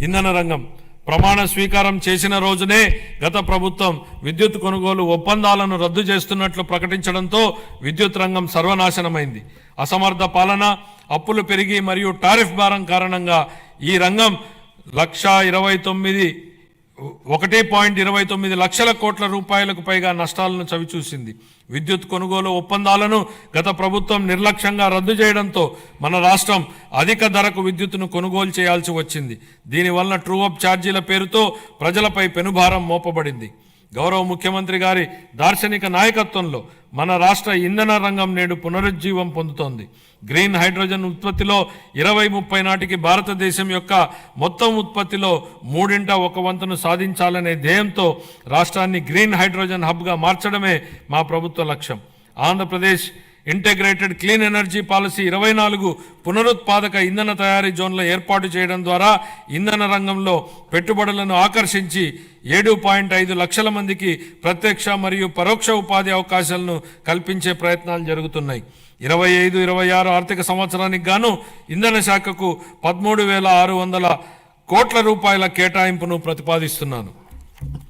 ఇంధన రంగం ప్రమాణ స్వీకారం చేసిన రోజునే గత ప్రభుత్వం విద్యుత్ కొనుగోలు ఒప్పందాలను రద్దు చేస్తున్నట్లు ప్రకటించడంతో విద్యుత్ రంగం సర్వనాశనమైంది. అసమర్థ పాలన, అప్పులు పెరిగి మరియు టారిఫ్ భారం కారణంగా ఈ రంగం 1.29 లక్షల కోట్ల రూపాయలకు పైగా నష్టాలను చవిచూసింది. విద్యుత్ కొనుగోలు ఒప్పందాలను గత ప్రభుత్వం నిర్లక్ష్యంగా రద్దు చేయడంతో మన రాష్ట్రం అధిక ధరకు విద్యుత్తును కొనుగోలు చేయాల్సి వచ్చింది. దీనివల్ల ట్రూ అప్ ఛార్జీల పేరుతో ప్రజలపై పెనుభారం మోపబడింది. గౌరవ ముఖ్యమంత్రి గారి దార్శనిక నాయకత్వంలో మన రాష్ట్ర ఇంధన రంగం నేడు పునరుజ్జీవం పొందుతోంది. గ్రీన్ హైడ్రోజన్ ఉత్పత్తిలో 2030 నాటికి భారతదేశం యొక్క మొత్తం ఉత్పత్తిలో 1/3 సాధించాలనే ధ్యేయంతో రాష్ట్రాన్ని గ్రీన్ హైడ్రోజన్ హబ్గా మార్చడమే మా ప్రభుత్వ లక్ష్యం. Andhra Pradesh integrated clean energy policy 24 పునరుత్పాదక ఇంధన తయారీ జోన్ల ఏర్పాటు చేయడం ద్వారా ఇంధన రంగంలో పెట్టుబడులను ఆకర్షించి 7.5 లక్షల మందికి ప్రత్యక్ష మరియు పరోక్ష ఉపాధి అవకాశాలను కల్పించే ప్రయత్నాలు జరుగుతున్నాయి. 25-26 ఆర్థిక సంవత్సరానికి గాను ఇంధన శాఖకు 13,600 కోట్ల రూపాయల కేటాయింపును ప్రతిపాదిస్తున్నాను.